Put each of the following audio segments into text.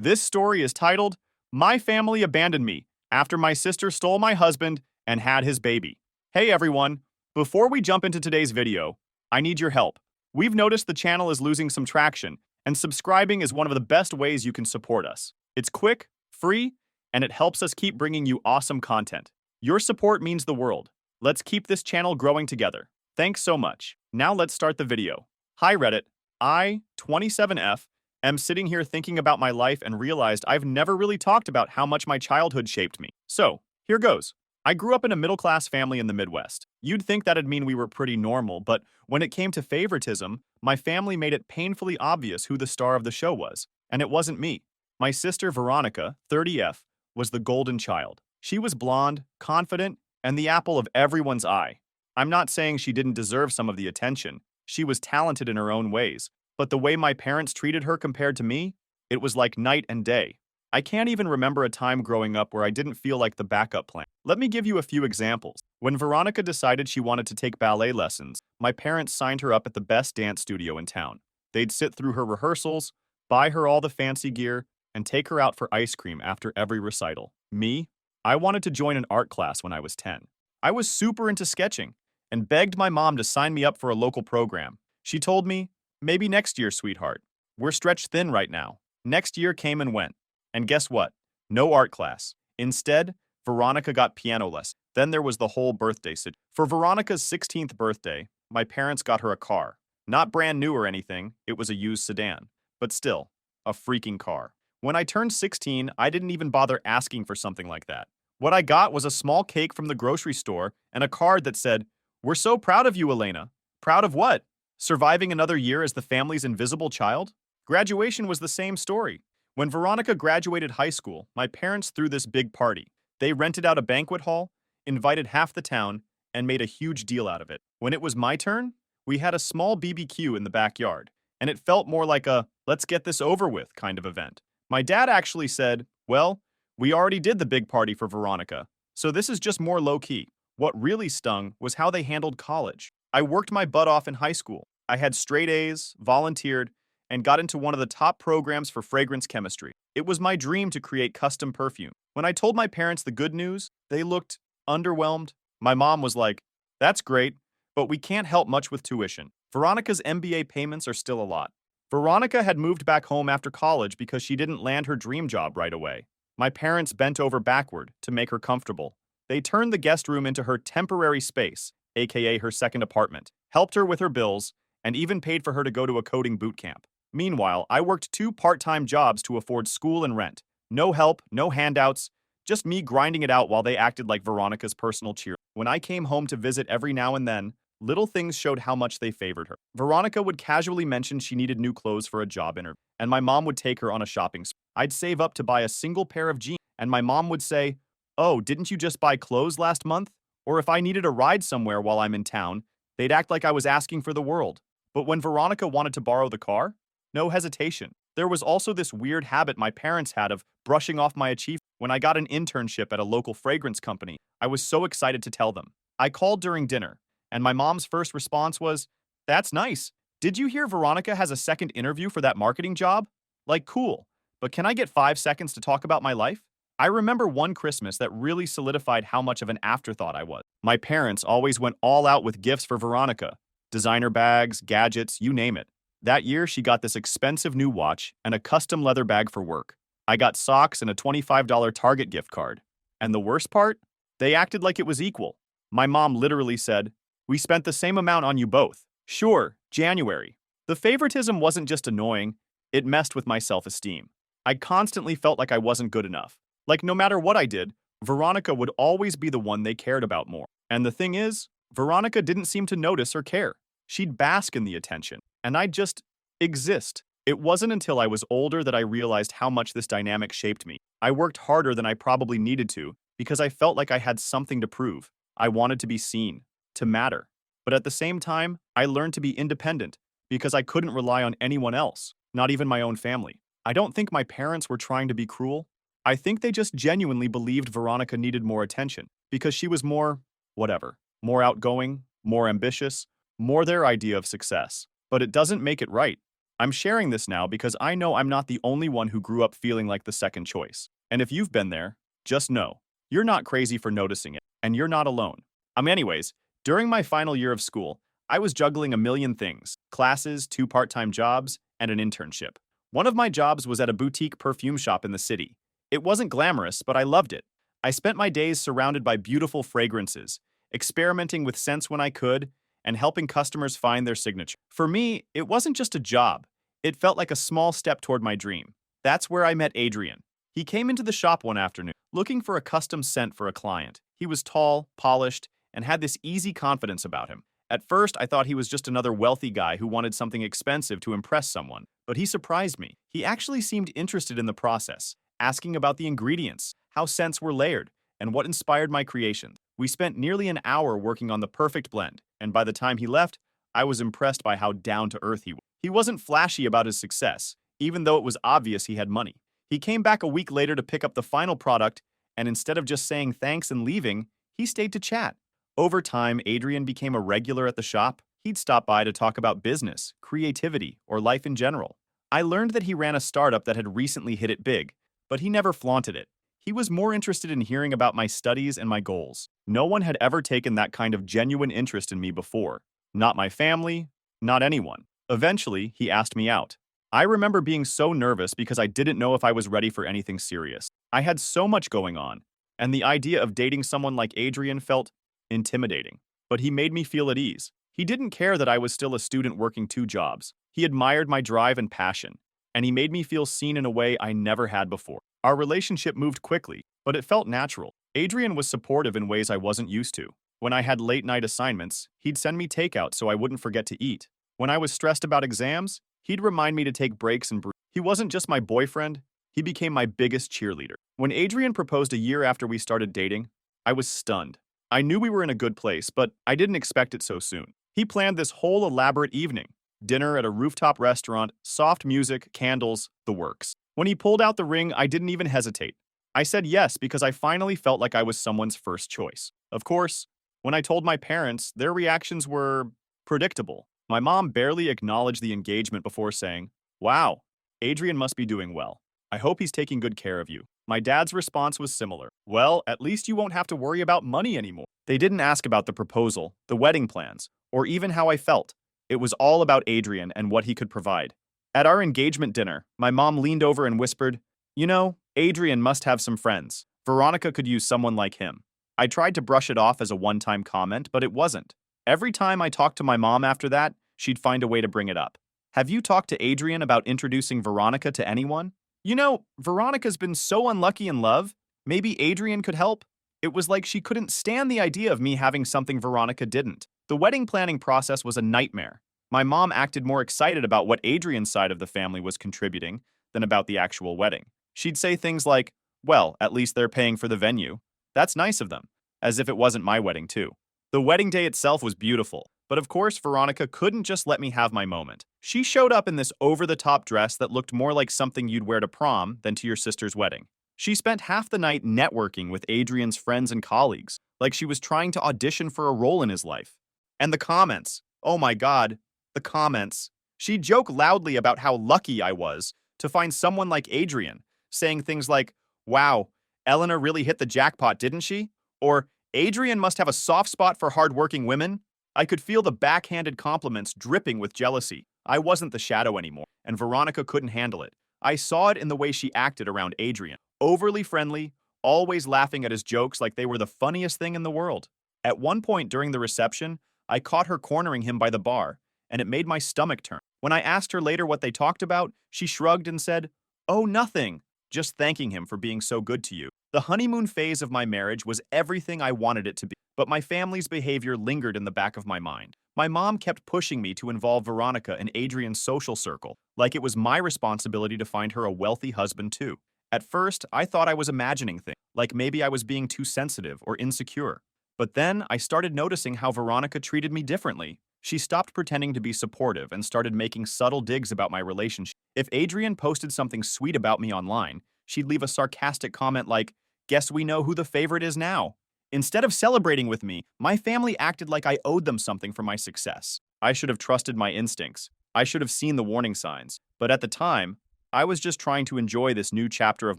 This story is titled, My Family Abandoned Me After My Sister Stole My Husband and Had His Baby. Hey everyone, before we jump into today's video, I need your help. We've noticed the channel is losing some traction, and subscribing is one of the best ways you can support us. It's quick, free, and it helps us keep bringing you awesome content. Your support means the world. Let's keep this channel growing together. Thanks so much. Now let's start the video. Hi Reddit, I, 27F, am sitting here thinking about my life and realized I've never really talked about how much my childhood shaped me. So, here goes. I grew up in a middle-class family in the Midwest. You'd think that'd mean we were pretty normal, but when it came to favoritism, my family made it painfully obvious who the star of the show was, and it wasn't me. My sister Veronica, 30F, was the golden child. She was blonde, confident, and the apple of everyone's eye. I'm not saying she didn't deserve some of the attention. She was talented in her own ways, but the way my parents treated her compared to me, it was like night and day. I can't even remember a time growing up where I didn't feel like the backup plan. Let me give you a few examples. When Veronica decided she wanted to take ballet lessons, my parents signed her up at the best dance studio in town. They'd sit through her rehearsals, buy her all the fancy gear, and take her out for ice cream after every recital. Me? I wanted to join an art class when I was 10. I was super into sketching and begged my mom to sign me up for a local program. She told me, maybe next year, sweetheart. We're stretched thin right now. Next year came and went. And guess what? No art class. Instead, Veronica got piano lessons. Then there was the whole birthday situation. For Veronica's 16th birthday, my parents got her a car. Not brand new or anything, it was a used sedan. But still, a freaking car. When I turned 16, I didn't even bother asking for something like that. What I got was a small cake from the grocery store and a card that said, "We're so proud of you, Elena." Proud of what? Surviving another year as the family's invisible child? Graduation was the same story. When Veronica graduated high school, my parents threw this big party. They rented out a banquet hall, invited half the town, and made a huge deal out of it. When it was my turn, we had a small BBQ in the backyard, and it felt more like a let's get this over with kind of event. My dad actually said, well, we already did the big party for Veronica, so this is just more low-key. What really stung was how they handled college. I worked my butt off in high school. I had straight A's, volunteered, and got into one of the top programs for fragrance chemistry. It was my dream to create custom perfume. When I told my parents the good news, they looked underwhelmed. My mom was like, that's great, but we can't help much with tuition. Veronica's MBA payments are still a lot. Veronica had moved back home after college because she didn't land her dream job right away. My parents bent over backward to make her comfortable. They turned the guest room into her temporary space, aka her second apartment, helped her with her bills, and even paid for her to go to a coding boot camp. Meanwhile, I worked 2 part-time jobs to afford school and rent. No help, no handouts, just me grinding it out while they acted like Veronica's personal cheerleader. When I came home to visit every now and then, little things showed how much they favored her. Veronica would casually mention she needed new clothes for a job interview, and my mom would take her on a shopping spree. I'd save up to buy a single pair of jeans, and my mom would say, oh, didn't you just buy clothes last month? Or if I needed a ride somewhere while I'm in town, they'd act like I was asking for the world. But when Veronica wanted to borrow the car, no hesitation. There was also this weird habit my parents had of brushing off my achievements. When I got an internship at a local fragrance company, I was so excited to tell them. I called during dinner, and my mom's first response was, that's nice. Did you hear Veronica has a second interview for that marketing job? Like, cool. But can I get 5 seconds to talk about my life? I remember one Christmas that really solidified how much of an afterthought I was. My parents always went all out with gifts for Veronica. Designer bags, gadgets, you name it. That year, she got this expensive new watch and a custom leather bag for work. I got socks and a $25 Target gift card. And the worst part? They acted like it was equal. My mom literally said, we spent the same amount on you both. Sure, January. The favoritism wasn't just annoying, it messed with my self-esteem. I constantly felt like I wasn't good enough. Like no matter what I did, Veronica would always be the one they cared about more. And the thing is, Veronica didn't seem to notice or care. She'd bask in the attention, and I'd just exist. It wasn't until I was older that I realized how much this dynamic shaped me. I worked harder than I probably needed to because I felt like I had something to prove. I wanted to be seen, to matter. But at the same time, I learned to be independent because I couldn't rely on anyone else, not even my own family. I don't think my parents were trying to be cruel. I think they just genuinely believed Veronica needed more attention because she was more, whatever, more outgoing, more ambitious, more their idea of success. But it doesn't make it right. I'm sharing this now because I know I'm not the only one who grew up feeling like the second choice. And if you've been there, just know, you're not crazy for noticing it, and you're not alone. Anyways, during my final year of school, I was juggling a million things: classes, two part-time jobs, and an internship. One of my jobs was at a boutique perfume shop in the city. It wasn't glamorous, but I loved it. I spent my days surrounded by beautiful fragrances, experimenting with scents when I could, and helping customers find their signature. For me, it wasn't just a job. It felt like a small step toward my dream. That's where I met Adrian. He came into the shop one afternoon, looking for a custom scent for a client. He was tall, polished, and had this easy confidence about him. At first, I thought he was just another wealthy guy who wanted something expensive to impress someone. But he surprised me. He actually seemed interested in the process, asking about the ingredients, how scents were layered, and what inspired my creations. We spent nearly an hour working on the perfect blend, and by the time he left, I was impressed by how down-to-earth he was. He wasn't flashy about his success, even though it was obvious he had money. He came back a week later to pick up the final product, and instead of just saying thanks and leaving, he stayed to chat. Over time, Adrian became a regular at the shop. He'd stop by to talk about business, creativity, or life in general. I learned that he ran a startup that had recently hit it big, but he never flaunted it. He was more interested in hearing about my studies and my goals. No one had ever taken that kind of genuine interest in me before. Not my family, not anyone. Eventually, he asked me out. I remember being so nervous because I didn't know if I was ready for anything serious. I had so much going on, and the idea of dating someone like Adrian felt intimidating. But he made me feel at ease. He didn't care that I was still a student working two jobs. He admired my drive and passion, and he made me feel seen in a way I never had before. Our relationship moved quickly, but it felt natural. Adrian was supportive in ways I wasn't used to. When I had late-night assignments, he'd send me takeout so I wouldn't forget to eat. When I was stressed about exams, he'd remind me to take breaks and breathe. He wasn't just my boyfriend, he became my biggest cheerleader. When Adrian proposed a year after we started dating, I was stunned. I knew we were in a good place, but I didn't expect it so soon. He planned this whole elaborate evening. Dinner at a rooftop restaurant, soft music, candles, the works. When he pulled out the ring, I didn't even hesitate. I said yes because I finally felt like I was someone's first choice. Of course, when I told my parents, their reactions were predictable. My mom barely acknowledged the engagement before saying, "Wow, Adrian must be doing well. I hope he's taking good care of you." My dad's response was similar. "Well, at least you won't have to worry about money anymore." They didn't ask about the proposal, the wedding plans, or even how I felt. It was all about Adrian and what he could provide. At our engagement dinner, my mom leaned over and whispered, "You know, Adrian must have some friends. Veronica could use someone like him." I tried to brush it off as a one-time comment, but it wasn't. Every time I talked to my mom after that, she'd find a way to bring it up. "Have you talked to Adrian about introducing Veronica to anyone? You know, Veronica's been so unlucky in love. Maybe Adrian could help." It was like she couldn't stand the idea of me having something Veronica didn't. The wedding planning process was a nightmare. My mom acted more excited about what Adrian's side of the family was contributing than about the actual wedding. She'd say things like, "Well, at least they're paying for the venue. That's nice of them," as if it wasn't my wedding too. The wedding day itself was beautiful, but of course Veronica couldn't just let me have my moment. She showed up in this over-the-top dress that looked more like something you'd wear to prom than to your sister's wedding. She spent half the night networking with Adrian's friends and colleagues, like she was trying to audition for a role in his life. And the comments. Oh my God, the comments. She'd joke loudly about how lucky I was to find someone like Adrian, saying things like, "Wow, Elena really hit the jackpot, didn't she?" Or, "Adrian must have a soft spot for hardworking women." I could feel the backhanded compliments dripping with jealousy. I wasn't the shadow anymore, and Veronica couldn't handle it. I saw it in the way she acted around Adrian. Overly friendly, always laughing at his jokes like they were the funniest thing in the world. At one point during the reception, I caught her cornering him by the bar, and it made my stomach turn. When I asked her later what they talked about, she shrugged and said, "Oh, nothing, just thanking him for being so good to you." The honeymoon phase of my marriage was everything I wanted it to be, but my family's behavior lingered in the back of my mind. My mom kept pushing me to involve Veronica in Adrian's social circle, like it was my responsibility to find her a wealthy husband too. At first, I thought I was imagining things, like maybe I was being too sensitive or insecure. But then I started noticing how Veronica treated me differently. She stopped pretending to be supportive and started making subtle digs about my relationship. If Adrian posted something sweet about me online, she'd leave a sarcastic comment like, "Guess we know who the favorite is now." Instead of celebrating with me, my family acted like I owed them something for my success. I should have trusted my instincts. I should have seen the warning signs. But at the time, I was just trying to enjoy this new chapter of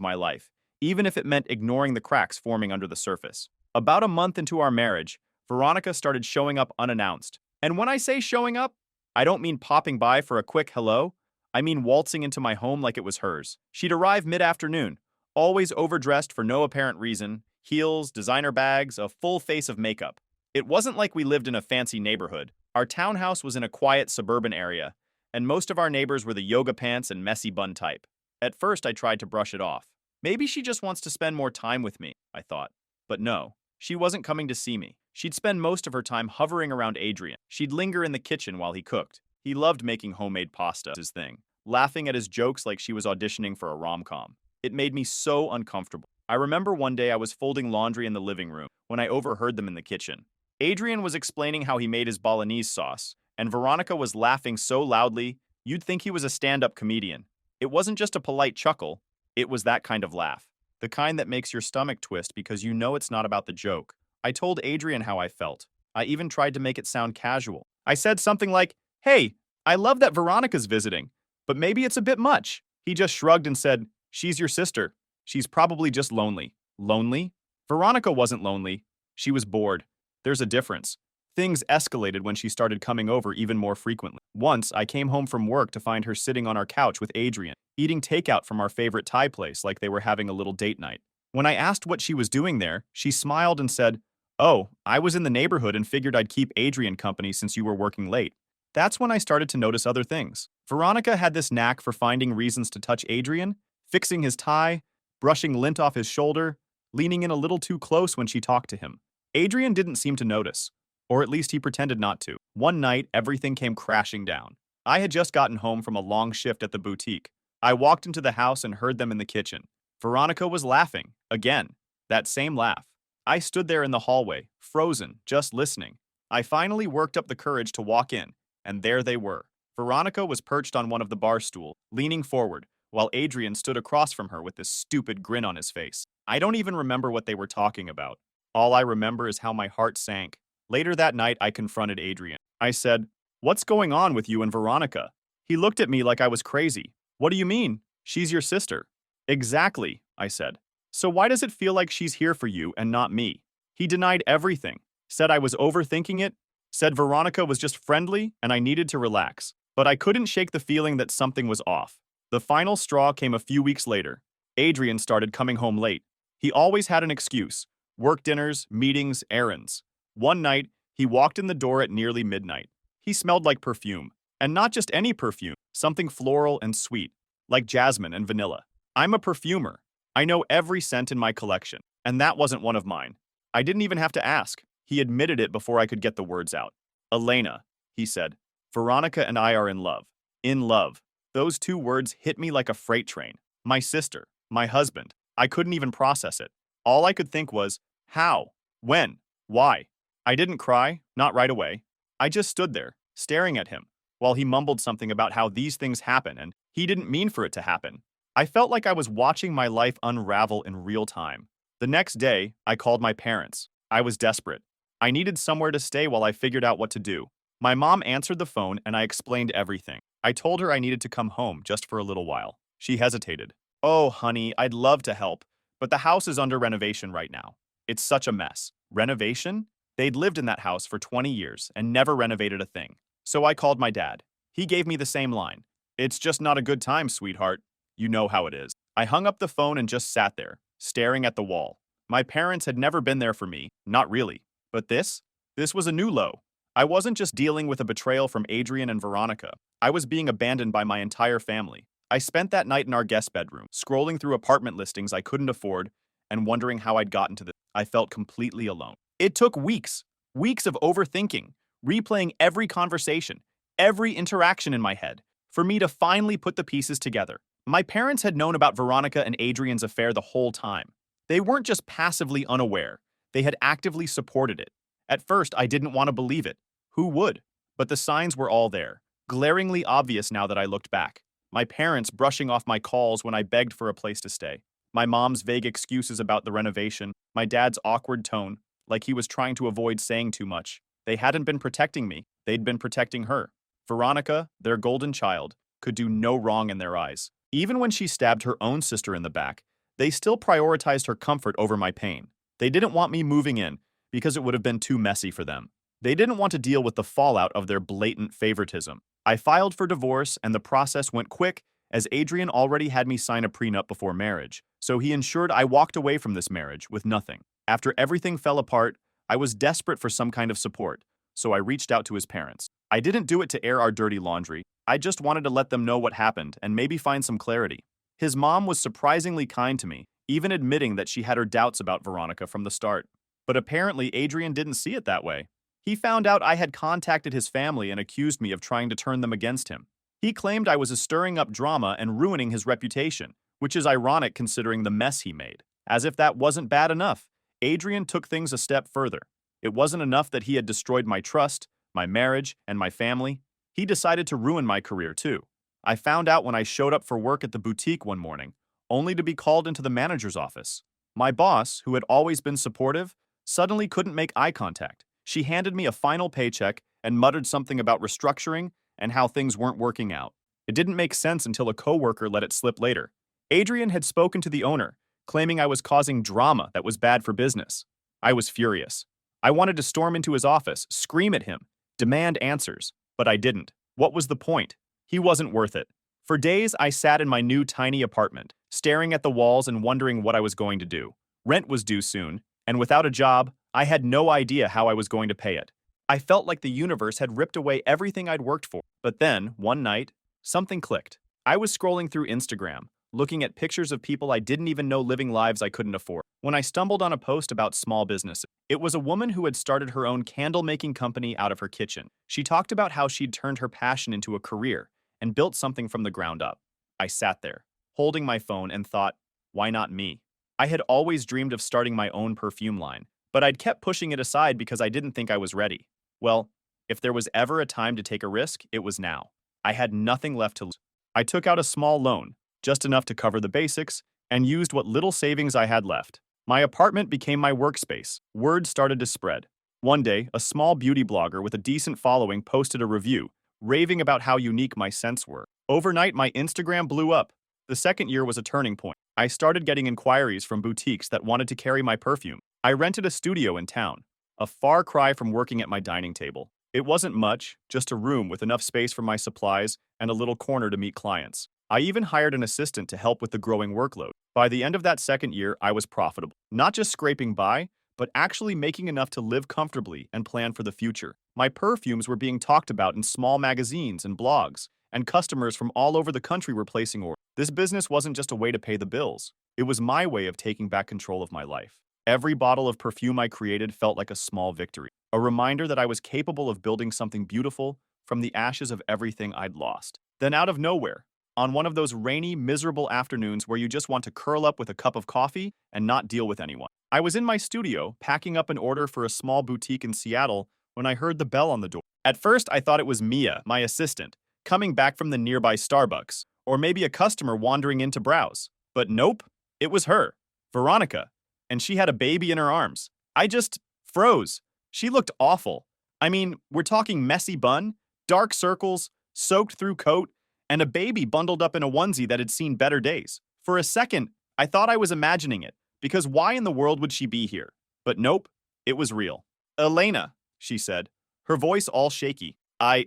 my life, even if it meant ignoring the cracks forming under the surface. About a month into our marriage, Veronica started showing up unannounced. And when I say showing up, I don't mean popping by for a quick hello. I mean waltzing into my home like it was hers. She'd arrive mid-afternoon, always overdressed for no apparent reason, heels, designer bags, a full face of makeup. It wasn't like we lived in a fancy neighborhood. Our townhouse was in a quiet suburban area, and most of our neighbors were the yoga pants and messy bun type. At first, I tried to brush it off. Maybe she just wants to spend more time with me, I thought. But no, she wasn't coming to see me. She'd spend most of her time hovering around Adrian. She'd linger in the kitchen while he cooked. He loved making homemade pasta, his thing, laughing at his jokes like she was auditioning for a rom-com. It made me so uncomfortable. I remember one day I was folding laundry in the living room when I overheard them in the kitchen. Adrian was explaining how he made his bolognese sauce, and Veronica was laughing so loudly, you'd think he was a stand-up comedian. It wasn't just a polite chuckle, it was that kind of laugh. The kind that makes your stomach twist because you know it's not about the joke. I told Adrian how I felt. I even tried to make it sound casual. I said something like, "Hey, I love that Veronica's visiting, but maybe it's a bit much." He just shrugged and said, "She's your sister. She's probably just lonely." Lonely? Veronica wasn't lonely. She was bored. There's a difference. Things escalated when she started coming over even more frequently. Once, I came home from work to find her sitting on our couch with Adrian, eating takeout from our favorite Thai place like they were having a little date night. When I asked what she was doing there, she smiled and said, "Oh, I was in the neighborhood and figured I'd keep Adrian company since you were working late." That's when I started to notice other things. Veronica had this knack for finding reasons to touch Adrian, fixing his tie, brushing lint off his shoulder, leaning in a little too close when she talked to him. Adrian didn't seem to notice, or at least he pretended not to. One night, everything came crashing down. I had just gotten home from a long shift at the boutique. I walked into the house and heard them in the kitchen. Veronica was laughing, again, that same laugh. I stood there in the hallway, frozen, just listening. I finally worked up the courage to walk in, and there they were. Veronica was perched on one of the bar stools, leaning forward, while Adrian stood across from her with this stupid grin on his face. I don't even remember what they were talking about. All I remember is how my heart sank. Later that night, I confronted Adrian. I said, "What's going on with you and Veronica?" He looked at me like I was crazy. "What do you mean? She's your sister." "Exactly," I said. "So why does it feel like she's here for you and not me?" He denied everything, said I was overthinking it, said Veronica was just friendly and I needed to relax. But I couldn't shake the feeling that something was off. The final straw came a few weeks later. Adrian started coming home late. He always had an excuse: work dinners, meetings, errands. One night, he walked in the door at nearly midnight. He smelled like perfume. And not just any perfume, something floral and sweet, like jasmine and vanilla. I'm a perfumer. I know every scent in my collection, and that wasn't one of mine. I didn't even have to ask. He admitted it before I could get the words out. "Elena," he said, "Veronica and I are in love." In love. Those two words hit me like a freight train. My sister, my husband. I couldn't even process it. All I could think was, how? When? Why? I didn't cry, not right away. I just stood there, staring at him, while he mumbled something about how these things happen and he didn't mean for it to happen. I felt like I was watching my life unravel in real time. The next day, I called my parents. I was desperate. I needed somewhere to stay while I figured out what to do. My mom answered the phone and I explained everything. I told her I needed to come home just for a little while. She hesitated. "Oh, honey, I'd love to help, but the house is under renovation right now. It's such a mess." Renovation? They'd lived in that house for 20 years and never renovated a thing. So I called my dad. He gave me the same line. "It's just not a good time, sweetheart. You know how it is." I hung up the phone and just sat there, staring at the wall. My parents had never been there for me, not really. But this was a new low. I wasn't just dealing with a betrayal from Adrian and Veronica. I was being abandoned by my entire family. I spent that night in our guest bedroom, scrolling through apartment listings I couldn't afford and wondering how I'd gotten to this. I felt completely alone. It took weeks of overthinking, replaying every conversation, every interaction in my head, for me to finally put the pieces together. My parents had known about Veronica and Adrian's affair the whole time. They weren't just passively unaware, they had actively supported it. At first, I didn't want to believe it. Who would? But the signs were all there, glaringly obvious now that I looked back. My parents brushing off my calls when I begged for a place to stay. My mom's vague excuses about the renovation. My dad's awkward tone, like he was trying to avoid saying too much. They hadn't been protecting me. They'd been protecting her. Veronica, their golden child, could do no wrong in their eyes. Even when she stabbed her own sister in the back, they still prioritized her comfort over my pain. They didn't want me moving in because it would have been too messy for them. They didn't want to deal with the fallout of their blatant favoritism. I filed for divorce, and the process went quick as Adrian already had me sign a prenup before marriage, so he ensured I walked away from this marriage with nothing. After everything fell apart, I was desperate for some kind of support, so I reached out to his parents. I didn't do it to air our dirty laundry. I just wanted to let them know what happened and maybe find some clarity. His mom was surprisingly kind to me, even admitting that she had her doubts about Veronica from the start. But apparently Adrian didn't see it that way. He found out I had contacted his family and accused me of trying to turn them against him. He claimed I was stirring up drama and ruining his reputation, which is ironic considering the mess he made. As if that wasn't bad enough, Adrian took things a step further. It wasn't enough that he had destroyed my trust, my marriage, and my family. He decided to ruin my career too. I found out when I showed up for work at the boutique one morning, only to be called into the manager's office. My boss, who had always been supportive, suddenly couldn't make eye contact. She handed me a final paycheck and muttered something about restructuring and how things weren't working out. It didn't make sense until a coworker let it slip later. Adrian had spoken to the owner, claiming I was causing drama that was bad for business. I was furious. I wanted to storm into his office, scream at him, demand answers, but I didn't. What was the point? He wasn't worth it. For days, I sat in my new tiny apartment, staring at the walls and wondering what I was going to do. Rent was due soon, and without a job, I had no idea how I was going to pay it. I felt like the universe had ripped away everything I'd worked for. But then, one night, something clicked. I was scrolling through Instagram, looking at pictures of people I didn't even know living lives I couldn't afford, when I stumbled on a post about small businesses. It was a woman who had started her own candle-making company out of her kitchen. She talked about how she'd turned her passion into a career and built something from the ground up. I sat there, holding my phone, and thought, why not me? I had always dreamed of starting my own perfume line, but I'd kept pushing it aside because I didn't think I was ready. Well, if there was ever a time to take a risk, it was now. I had nothing left to lose. I took out a small loan, just enough to cover the basics, and used what little savings I had left. My apartment became my workspace. Word started to spread. One day, a small beauty blogger with a decent following posted a review, raving about how unique my scents were. Overnight, my Instagram blew up. The second year was a turning point. I started getting inquiries from boutiques that wanted to carry my perfume. I rented a studio in town, a far cry from working at my dining table. It wasn't much, just a room with enough space for my supplies and a little corner to meet clients. I even hired an assistant to help with the growing workload. By the end of that second year, I was profitable. Not just scraping by, but actually making enough to live comfortably and plan for the future. My perfumes were being talked about in small magazines and blogs, and customers from all over the country were placing orders. This business wasn't just a way to pay the bills. It was my way of taking back control of my life. Every bottle of perfume I created felt like a small victory, a reminder that I was capable of building something beautiful from the ashes of everything I'd lost. Then out of nowhere, on one of those rainy, miserable afternoons where you just want to curl up with a cup of coffee and not deal with anyone, I was in my studio packing up an order for a small boutique in Seattle when I heard the bell on the door. At first, I thought it was Mia, my assistant, coming back from the nearby Starbucks, or maybe a customer wandering in to browse. But nope, it was her, Veronica, and she had a baby in her arms. I just froze. She looked awful. I mean, we're talking messy bun, dark circles, soaked through coat, and a baby bundled up in a onesie that had seen better days. For a second, I thought I was imagining it, because why in the world would she be here? But nope, it was real. Elena, she said, her voice all shaky. I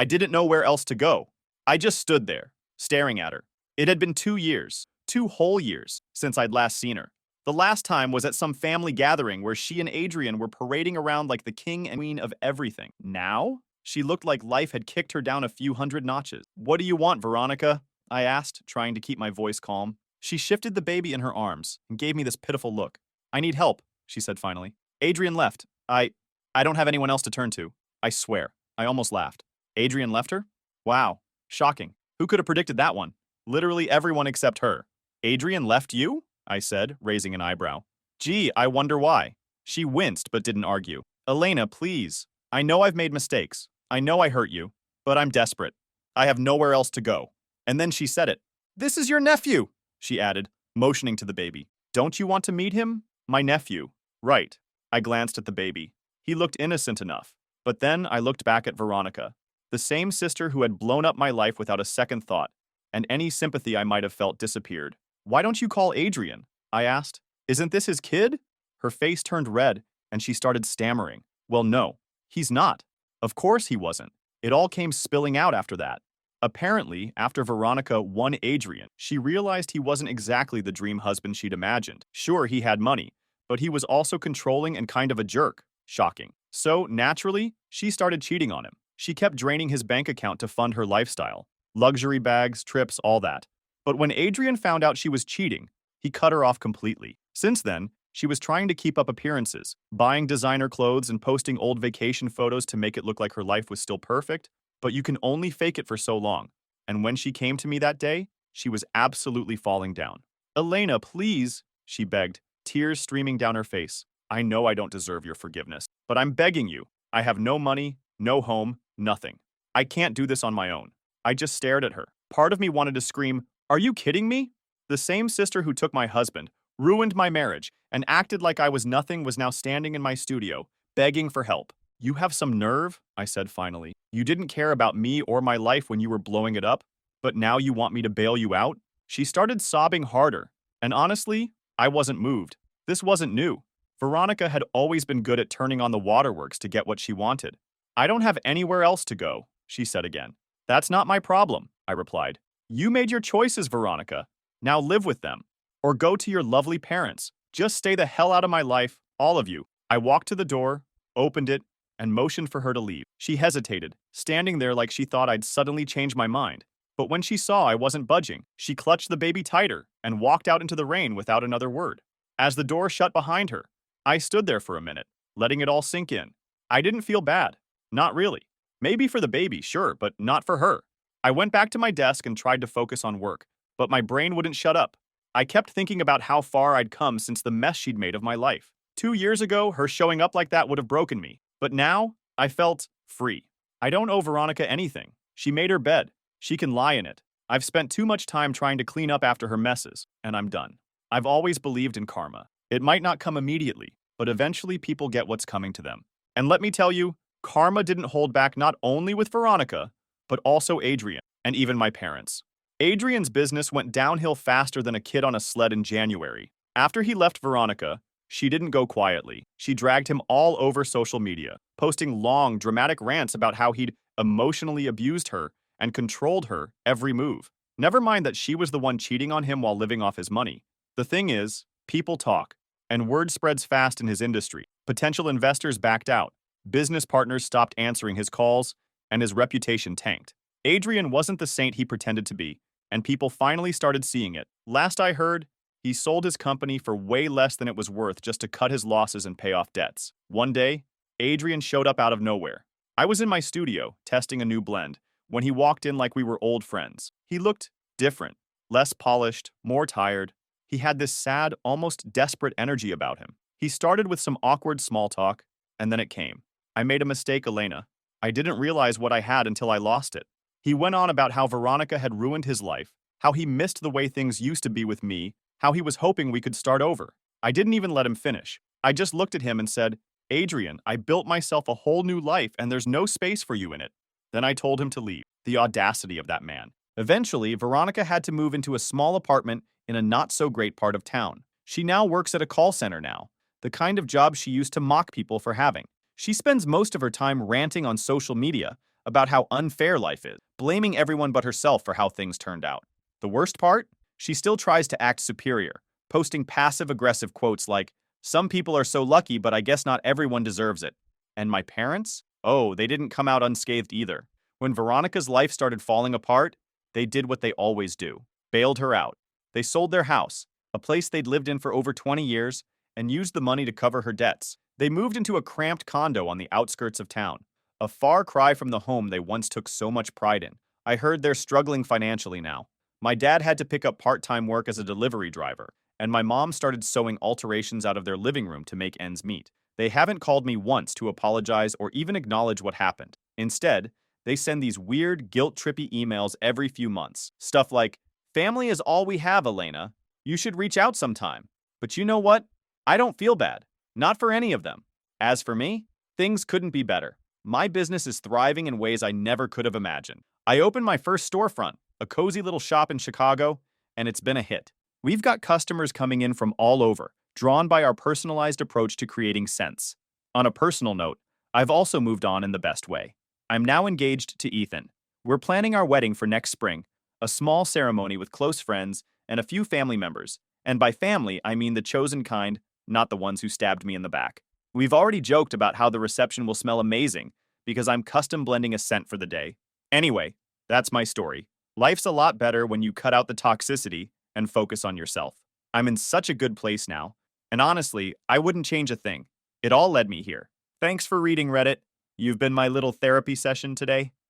didn't know where else to go. I just stood there, staring at her. It had been 2 years, 2 whole years, since I'd last seen her. The last time was at some family gathering where she and Adrian were parading around like the king and queen of everything. Now, she looked like life had kicked her down a few hundred notches. What do you want, Veronica? I asked, trying to keep my voice calm. She shifted the baby in her arms and gave me this pitiful look. I need help, she said finally. Adrian left. I don't have anyone else to turn to. I swear. I almost laughed. Adrian left her? Wow. Shocking. Who could have predicted that one? Literally everyone except her. Adrian left you? I said, raising an eyebrow. Gee, I wonder why. She winced but didn't argue. Elena, please. I know I've made mistakes. I know I hurt you. But I'm desperate. I have nowhere else to go. And then she said it. This is your nephew, she added, motioning to the baby. Don't you want to meet him? My nephew. Right. I glanced at the baby. He looked innocent enough. But then I looked back at Veronica. The same sister who had blown up my life without a second thought, and any sympathy I might have felt disappeared. "Why don't you call Adrian?" I asked. "Isn't this his kid?" Her face turned red, and she started stammering. "Well, no, he's not. Of course he wasn't." It all came spilling out after that. Apparently, after Veronica won Adrian, she realized he wasn't exactly the dream husband she'd imagined. Sure, he had money, but he was also controlling and kind of a jerk. Shocking. So, naturally, she started cheating on him. She kept draining his bank account to fund her lifestyle. Luxury bags, trips, all that. But when Adrian found out she was cheating, he cut her off completely. Since then, she was trying to keep up appearances, buying designer clothes and posting old vacation photos to make it look like her life was still perfect, but you can only fake it for so long. And when she came to me that day, she was absolutely falling down. "Elena, please," she begged, tears streaming down her face. "I know I don't deserve your forgiveness, but I'm begging you. I have no money, no home, nothing. I can't do this on my own." I just stared at her. Part of me wanted to scream, "Are you kidding me?" The same sister who took my husband, ruined my marriage, and acted like I was nothing was now standing in my studio, begging for help. "You have some nerve," I said finally. "You didn't care about me or my life when you were blowing it up, but now you want me to bail you out?" She started sobbing harder, and honestly, I wasn't moved. This wasn't new. Veronica had always been good at turning on the waterworks to get what she wanted. "I don't have anywhere else to go," she said again. "That's not my problem," I replied. "You made your choices, Veronica. Now live with them. Or go to your lovely parents. Just stay the hell out of my life, all of you." I walked to the door, opened it, and motioned for her to leave. She hesitated, standing there like she thought I'd suddenly change my mind. But when she saw I wasn't budging, she clutched the baby tighter and walked out into the rain without another word. As the door shut behind her, I stood there for a minute, letting it all sink in. I didn't feel bad. Not really. Maybe for the baby, sure, but not for her. I went back to my desk and tried to focus on work, but my brain wouldn't shut up. I kept thinking about how far I'd come since the mess she'd made of my life. 2 years ago, her showing up like that would have broken me. But now, I felt free. I don't owe Veronica anything. She made her bed. She can lie in it. I've spent too much time trying to clean up after her messes, and I'm done. I've always believed in karma. It might not come immediately, but eventually people get what's coming to them. And let me tell you, karma didn't hold back not only with Veronica, but also Adrian, and even my parents. Adrian's business went downhill faster than a kid on a sled in January. After he left Veronica, she didn't go quietly. She dragged him all over social media, posting long, dramatic rants about how he'd emotionally abused her and controlled her every move. Never mind that she was the one cheating on him while living off his money. The thing is, people talk, and word spreads fast in his industry. Potential investors backed out. Business partners stopped answering his calls, and his reputation tanked. Adrian wasn't the saint he pretended to be, and people finally started seeing it. Last I heard, he sold his company for way less than it was worth just to cut his losses and pay off debts. One day, Adrian showed up out of nowhere. I was in my studio, testing a new blend, when he walked in like we were old friends. He looked different, less polished, more tired. He had this sad, almost desperate energy about him. He started with some awkward small talk, and then it came. "I made a mistake, Elena. I didn't realize what I had until I lost it." He went on about how Veronica had ruined his life, how he missed the way things used to be with me, how he was hoping we could start over. I didn't even let him finish. I just looked at him and said, "Adrian, I built myself a whole new life and there's no space for you in it." Then I told him to leave. The audacity of that man. Eventually, Veronica had to move into a small apartment in a not-so-great part of town. She now works at a call center now, the kind of job she used to mock people for having. She spends most of her time ranting on social media about how unfair life is, blaming everyone but herself for how things turned out. The worst part? She still tries to act superior, posting passive-aggressive quotes like, "Some people are so lucky, but I guess not everyone deserves it." And my parents? Oh, they didn't come out unscathed either. When Veronica's life started falling apart, they did what they always do. Bailed her out. They sold their house, a place they'd lived in for over 20 years, and used the money to cover her debts. They moved into a cramped condo on the outskirts of town, a far cry from the home they once took so much pride in. I heard they're struggling financially now. My dad had to pick up part-time work as a delivery driver, and my mom started sewing alterations out of their living room to make ends meet. They haven't called me once to apologize or even acknowledge what happened. Instead, they send these weird, guilt-trippy emails every few months. Stuff like, "Family is all we have, Elena. You should reach out sometime." But you know what? I don't feel bad. Not for any of them. As for me, things couldn't be better. My business is thriving in ways I never could have imagined. I opened my first storefront, a cozy little shop in Chicago, and it's been a hit. We've got customers coming in from all over, drawn by our personalized approach to creating scents. On a personal note, I've also moved on in the best way. I'm now engaged to Ethan. We're planning our wedding for next spring, a small ceremony with close friends and a few family members. And by family, I mean the chosen kind, not the ones who stabbed me in the back. We've already joked about how the reception will smell amazing because I'm custom blending a scent for the day. Anyway, that's my story. Life's a lot better when you cut out the toxicity and focus on yourself. I'm in such a good place now, and honestly, I wouldn't change a thing. It all led me here. Thanks for reading, Reddit. You've been my little therapy session today.